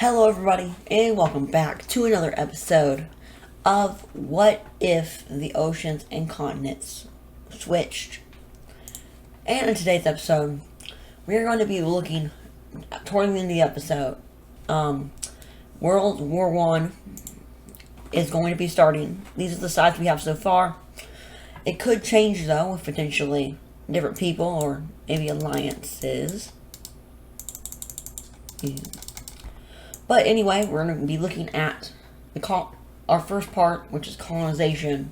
Hello, everybody, and welcome back to another episode of What If the Oceans and Continents Switched. And in today's episode, we're going to be looking toward the end of the episode. World War One is going to be starting. These are the sides we have so far. It could change, though, with potentially different people or maybe alliances. But anyway, we're going to be looking at our first part, which is colonization.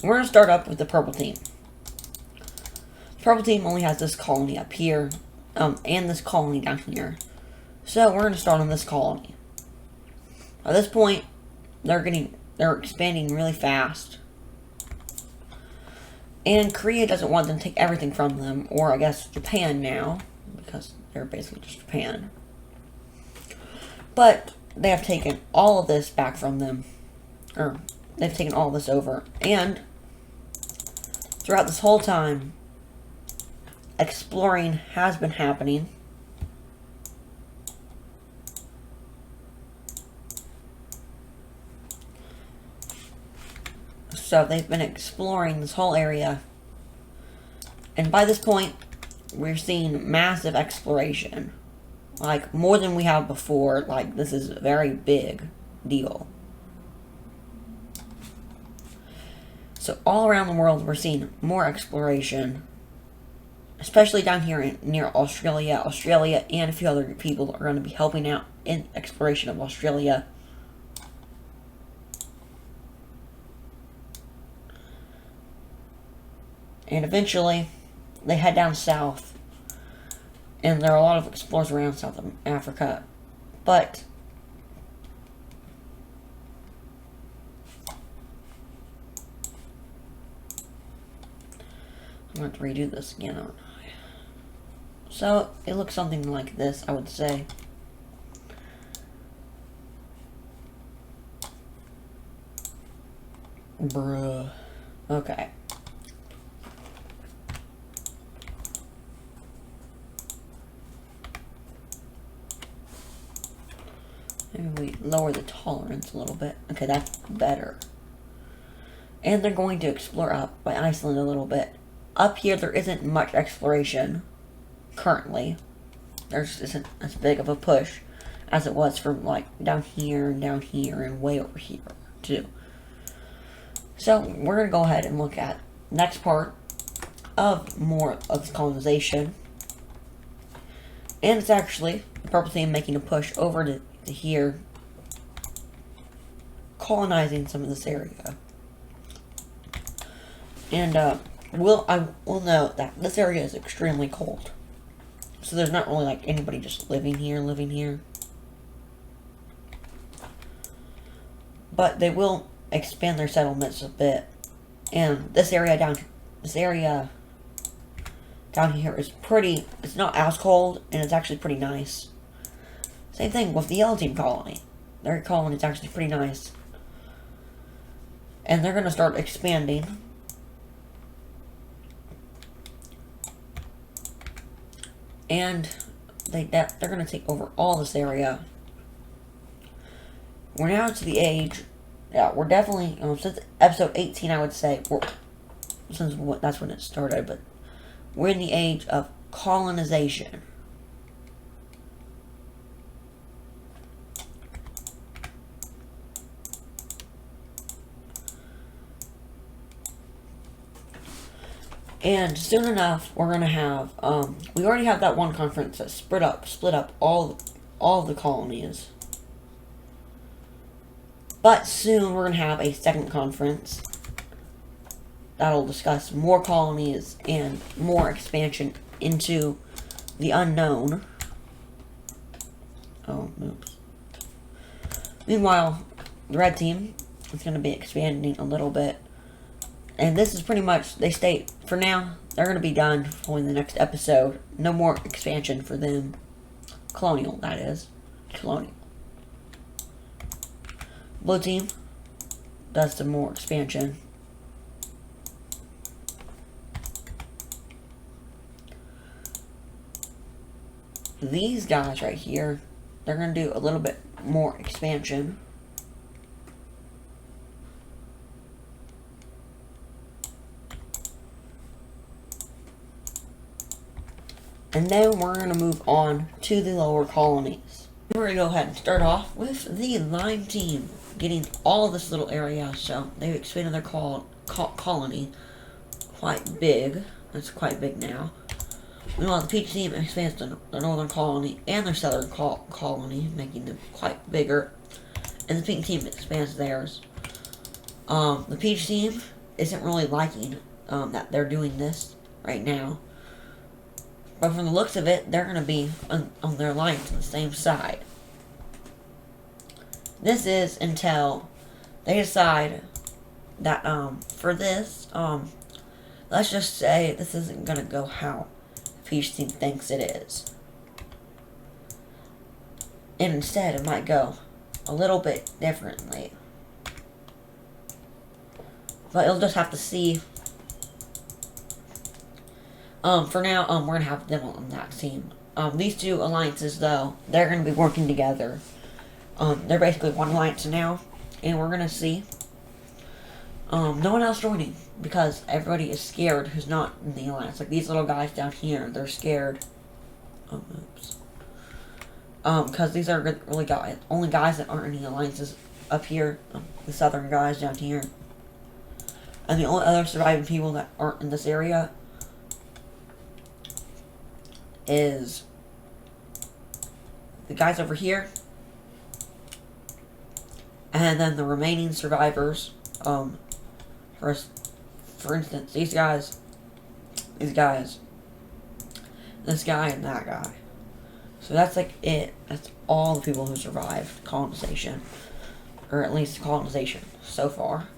We're going to start up with the purple team. The purple team only has this colony up here, and this colony down here. So we're going to start on this colony. At this point, they're expanding really fast. And Korea doesn't want them to take everything from them, or I guess Japan now, because they're basically just Japan. But they have taken all of this back from them. Or, they've taken all of this over. And, throughout this whole time, exploring has been happening. So, they've been exploring this whole area. And by this point, we're seeing massive exploration. Like, more than we have before. Like, this is a very big deal. So, all around the world, we're seeing more exploration. Especially down here near Australia. Australia and a few other people are going to be helping out in exploration of Australia. And eventually, they head down south. And there are a lot of explorers around South Africa. But I'm going to redo this again, aren't I? So it looks something like this, I would say. Bruh. Okay. Maybe we lower the tolerance a little bit. Okay, that's better. And they're going to explore up by Iceland a little bit. Up here, there isn't much exploration currently. There just isn't as big of a push as it was from like down here and way over here too. So we're going to go ahead and look at the next part of more of this colonization. And it's actually the purple team making a push over to here, colonizing some of this area. And I will note that this area is extremely cold, so there's not really like anybody just living here. But they will expand their settlements a bit, and this area down here is pretty. It's not as cold, and it's actually pretty nice. Same thing with the yellow team colony. Their colony is actually pretty nice. And they're going to start expanding. And they're going to take over all this area. We're now to the age. Yeah, we're definitely, since episode 18, I would say, that's when it started, but we're in the age of colonization. And soon enough, we're going to have, we already have that one conference that split up all the colonies. But soon, we're going to have a second conference that'll discuss more colonies and more expansion into the unknown. Oh, oops. Meanwhile, the red team is going to be expanding a little bit. And this is pretty much, they state, for now, they're going to be done for the next episode. No more expansion for them. Colonial, that is. Colonial. Blue team does some more expansion. These guys right here they're going to do a little bit more expansion. And then we're going to move on to the lower colonies. We're going to go ahead and start off with the Lime team, getting all of this little area. So they've expanded their colony quite big. It's quite big now. Meanwhile, the Peach team expands the northern colony and their southern colony, making them quite bigger. And the Pink team expands theirs. The Peach team isn't really liking that they're doing this right now. But from the looks of it, they're going to be on their alliance on the same side. This is until they decide that, for this, let's just say this isn't going to go how the Peach team thinks it is. And instead, it might go a little bit differently. But you'll just have to see. For now, we're going to have them on that team. These two alliances, though, they're going to be working together. They're basically one alliance now, and we're going to see no one else joining, because everybody is scared who's not in the alliance. Like these little guys down here, they're scared. Oops. Because these are really only guys that aren't in the alliances up here. The southern guys down here. And the only other surviving people that aren't in this area is the guys over here, and then the remaining survivors. For instance, these guys, this guy, and that guy. So that's like it. That's all the people who survived colonization, or at least colonization so far.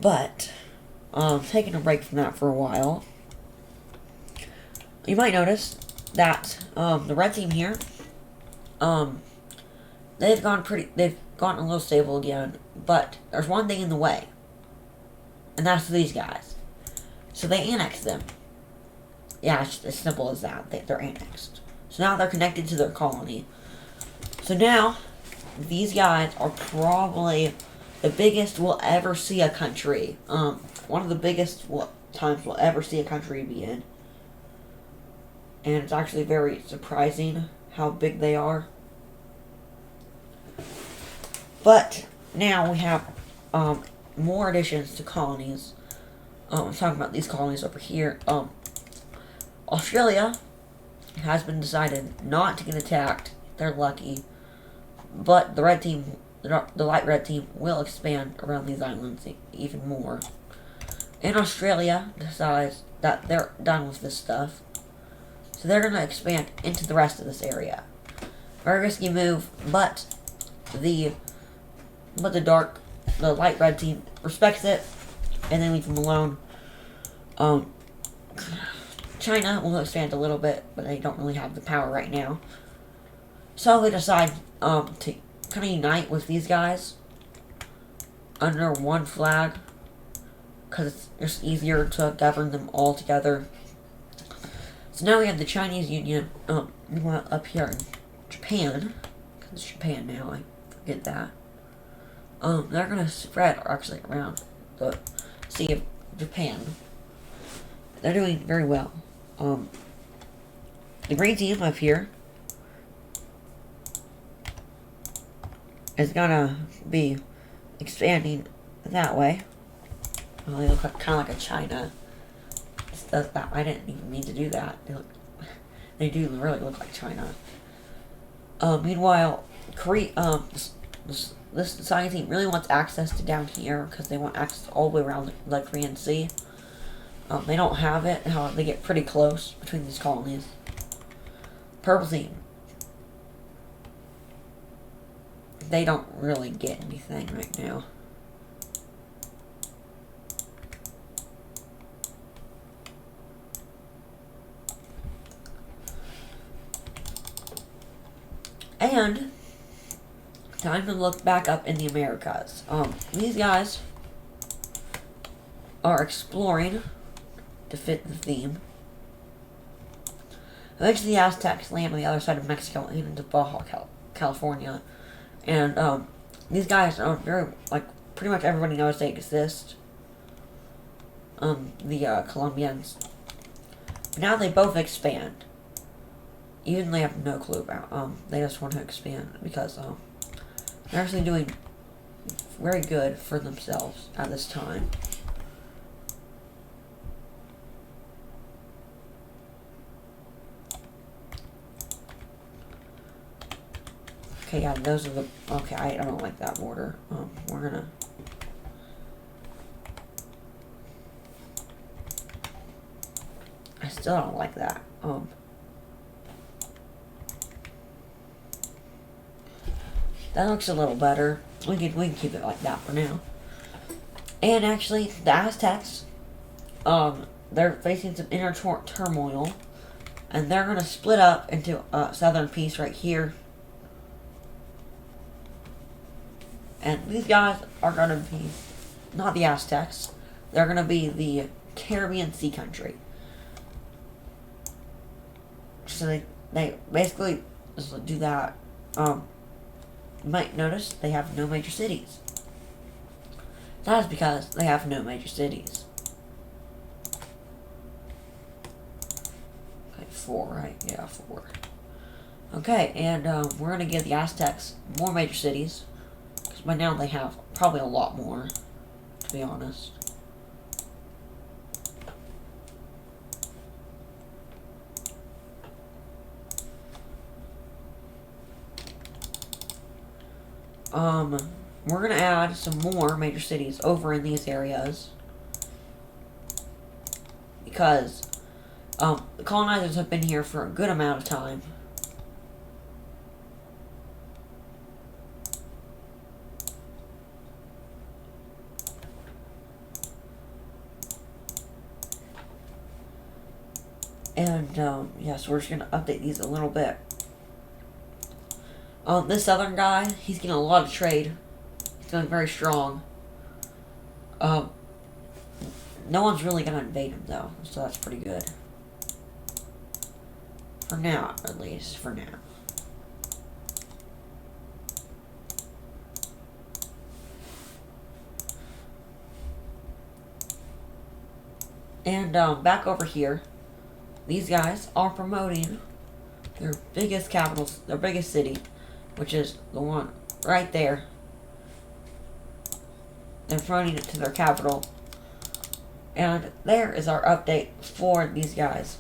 But taking a break from that for a while. You might notice that the red team here, they've gone a little stable again, but there's one thing in the way, and that's these guys. So they annexed them. Yeah, it's as simple as that. They're annexed. So now they're connected to their colony. So now, these guys are probably the biggest we'll ever see a country. One of the biggest times we'll ever see a country be in. And it's actually very surprising how big they are. But now we have more additions to colonies. I'm talking about these colonies over here. Australia has been decided not to get attacked. They're lucky. But the red team, the light red team, will expand around these islands even more. And Australia decides that they're done with this stuff. So they're going to expand into the rest of this area. Very risky move, but the light red team respects it, and they leave them alone. China will expand a little bit, but they don't really have the power right now. So they decide to kind of unite with these guys under one flag, because it's just easier to govern them all together. So now we have the Chinese Union up here in Japan, because it's Japan now, I forget that. They're going to spread actually around the Sea of Japan. They're doing very well. The green team up here is going to be expanding that way. Well, they look kind of like a China. Does that. I didn't even mean to do that. They do really look like China. Meanwhile, this Science team really wants access to down here because they want access all the way around the Korean Sea. They don't have it. However, they get pretty close between these colonies. Purple team, they don't really get anything right now. And time to look back up in the Americas. These guys are exploring to fit the theme. Eventually, the Aztecs land on the other side of Mexico and into Baja California. And these guys are very, like, pretty much everybody knows they exist. The Colombians. But now they both expand. Even though they have no clue about, they just want to expand because, they're actually doing very good for themselves at this time. Okay, yeah, those are the... Okay, I don't like that border. We're gonna... I still don't like that. That looks a little better. We can keep it like that for now. And actually, the Aztecs, they're facing some inner turmoil, and they're gonna split up into a southern piece right here. And these guys are going to be, not the Aztecs, they're going to be the Caribbean Sea Country. So they basically just do that. You might notice they have no major cities. That is because they have no major cities. Okay, 4, right? Yeah, 4. Okay, and we're going to give the Aztecs more major cities. By now they have probably a lot more, to be honest. We're gonna add some more major cities over in these areas because the colonizers have been here for a good amount of time. And, yeah, so we're just going to update these a little bit. This southern guy, he's getting a lot of trade. He's going very strong. No one's really going to invade him, though, so that's pretty good. For now, at least. For now. And, back over here. These guys are promoting their biggest capitals, their biggest city, which is the one right there. They're promoting it to their capital. And there is our update for these guys.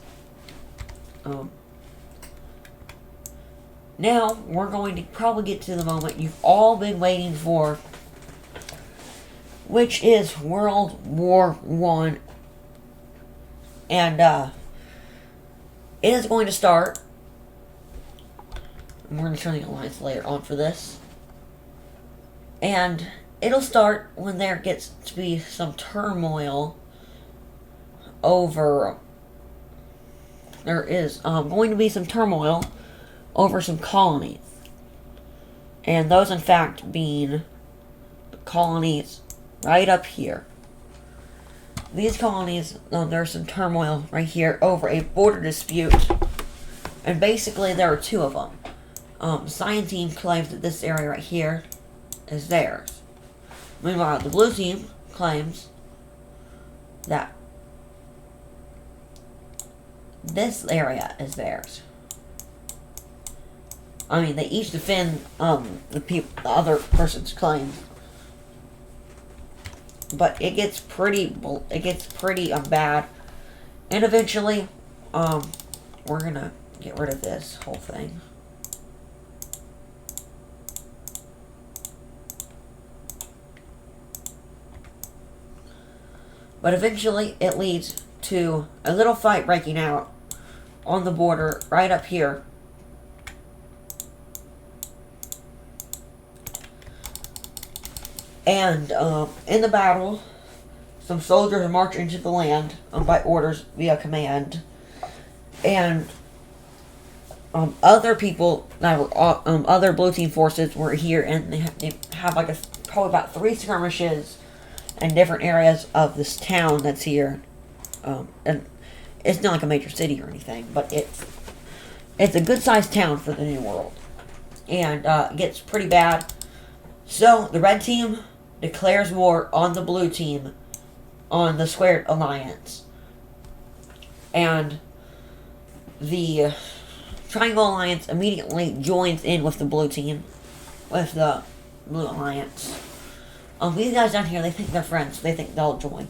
Now, we're going to probably get to the moment you've all been waiting for, which is World War I. And, it is going to start. We're going to turn the alliance layer on for this. And it'll start when there gets to be some turmoil over... There is going to be some turmoil over some colonies. And those, in fact, being the colonies right up here. These colonies, there's some turmoil right here over a border dispute. And basically, there are 2 of them. The cyan team claims that this area right here is theirs. Meanwhile, the blue team claims that this area is theirs. I mean, they each defend the other person's claims. But it gets pretty bad. And eventually, we're gonna get rid of this whole thing. But eventually, it leads to a little fight breaking out on the border right up here. And in the battle, some soldiers march into the land by orders via command. And other people that were other blue team forces were here, and they have like probably about 3 skirmishes in different areas of this town that's here. And it's not like a major city or anything, but It's a good-sized town for the New World. And it gets pretty bad. So, the red team declares war on the blue team on the Squared Alliance. And the Triangle Alliance immediately joins in with the blue team, with the Blue Alliance. These guys down here, they think they're friends. They think they'll join.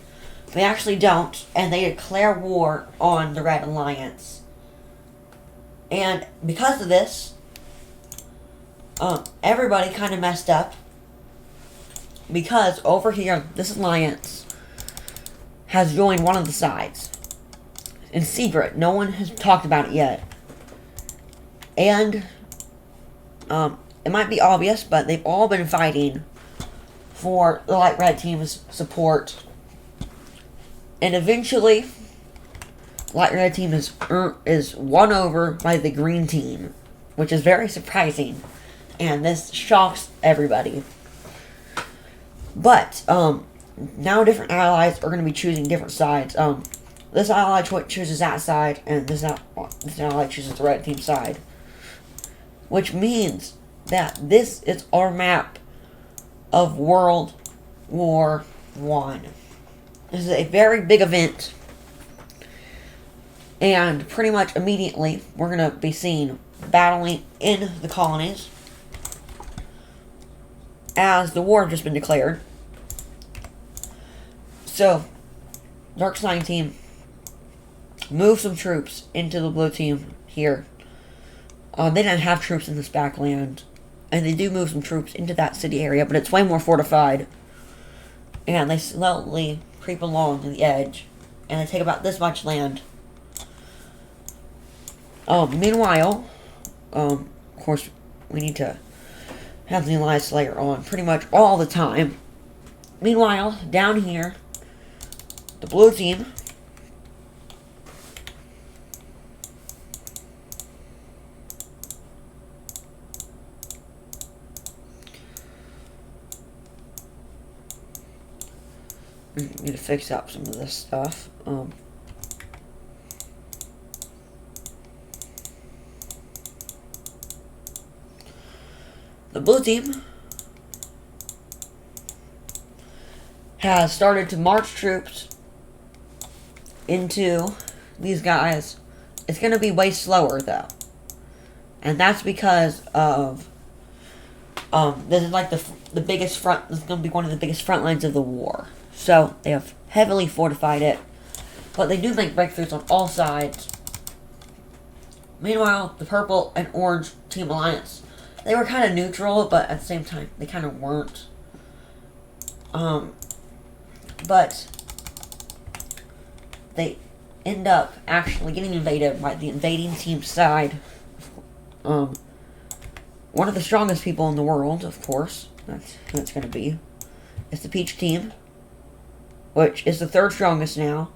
They actually don't, and they declare war on the Red Alliance. And because of this, everybody kind of messed up. Because over here, this alliance has joined one of the sides. In secret. No one has talked about it yet. And, it might be obvious, but they've all been fighting for the light red team's support. And eventually, light red team is won over by the green team, which is very surprising. And this shocks everybody. But, now different allies are going to be choosing different sides. This ally chooses that side, and this ally chooses the red team side. Which means that this is our map of World War I. This is a very big event. And pretty much immediately, we're going to be seen battling in the colonies as the war has just been declared. So, Dark Sign team, move some troops into the blue team here. They didn't have troops in this backland. And they do move some troops into that city area, but it's way more fortified. And they slowly creep along to the edge. And they take about this much land. Meanwhile, of course, we need to have the Alliance Slayer on pretty much all the time. Meanwhile, down here, the blue team need to fix up some of this stuff. The blue team has started to march troops into these guys. It's going to be way slower, though. And that's because of this is like the biggest front. This is going to be one of the biggest front lines of the war. So they have heavily fortified it, but they do make breakthroughs on all sides. Meanwhile, the purple and orange team alliance, they were kind of neutral, but at the same time they kind of weren't. But they end up actually getting invaded by the invading team side. One of the strongest people in the world, of course. That's who it's going to be. It's the Peach team, which is the third strongest now,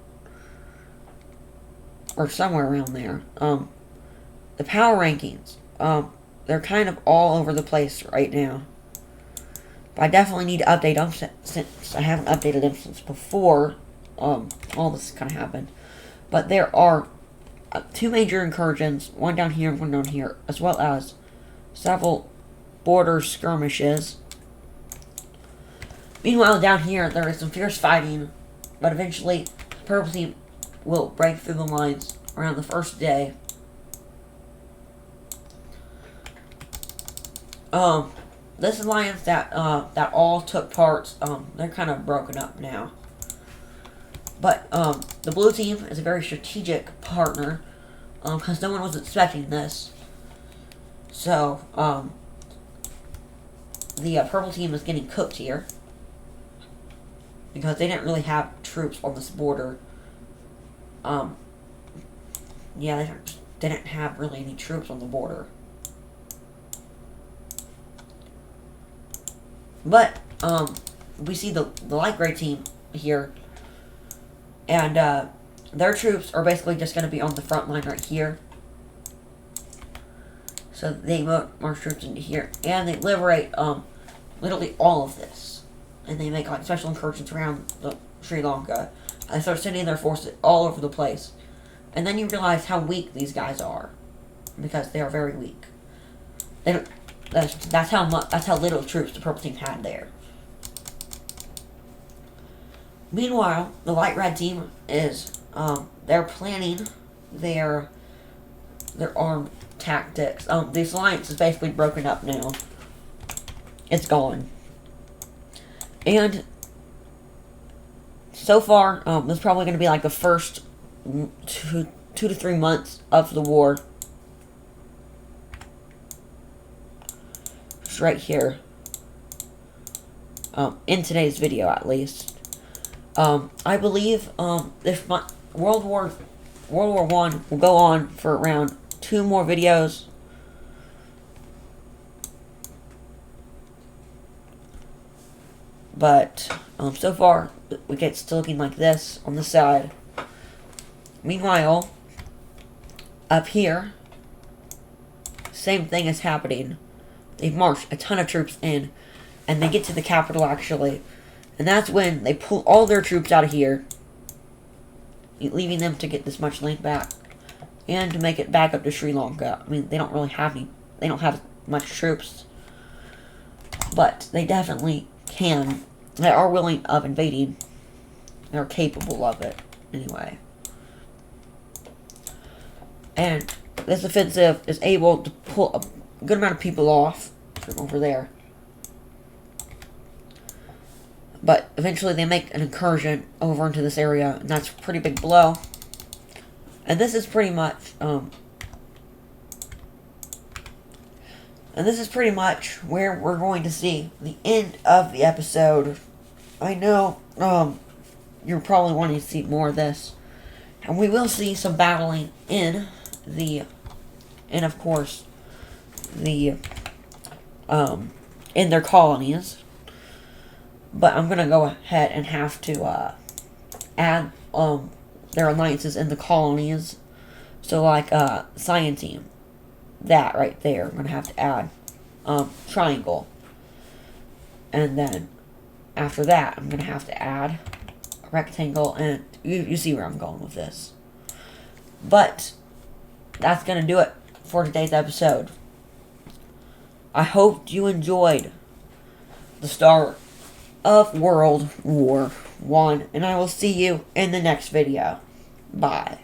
or somewhere around there. The power rankings, they're kind of all over the place right now. But I definitely need to update them since I haven't updated them since before all this kind of happened. But there are two major incursions, one down here and one down here, as well as several border skirmishes. Meanwhile, down here, there is some fierce fighting, but eventually, the purple team will break through the lines around the first day. This alliance that all took part, they're kind of broken up now. But, the blue team is a very strategic partner, because no one was expecting this. So, the purple team is getting cooked here, because they didn't really have troops on this border. Yeah, they didn't have really any troops on the border. But, we see the light gray team here, and, their troops are basically just going to be on the front line right here. So they march troops into here, and they liberate, literally all of this. And they make, like, special incursions around Sri Lanka. And they start sending their forces all over the place. And then you realize how weak these guys are. because they are very weak. They don't, that's how little troops the purple team had there. Meanwhile, the light red team is they're planning their armed tactics. This alliance is basically broken up now. It's gone. And so far, this is probably going to be like the first 2 to 3 months of the war. Just right here. In today's video, at least. I believe this World War I will go on for around 2 more videos. But so far, we get still looking like this on the side. Meanwhile, up here, same thing is happening. They've marched a ton of troops in, and they get to the capital actually. And that's when they pull all their troops out of here, leaving them to get this much land back, and to make it back up to Sri Lanka. I mean, they don't really have they don't have much troops, but they definitely can. They are willing of invading. They're capable of it, anyway. And this offensive is able to pull a good amount of people off from over there. But eventually they make an incursion over into this area, and that's a pretty big blow. And this is pretty much, where we're going to see the end of the episode. I know, you're probably wanting to see more of this. And we will see some battling in of course, in their colonies. But I'm going to go ahead and have to add their alliances in the colonies. So like Scientine, that right there, I'm going to have to add Triangle. And then after that, I'm going to have to add a Rectangle. And you see where I'm going with this. But that's going to do it for today's episode. I hope you enjoyed the start of World War I, and I will see you in the next video. Bye.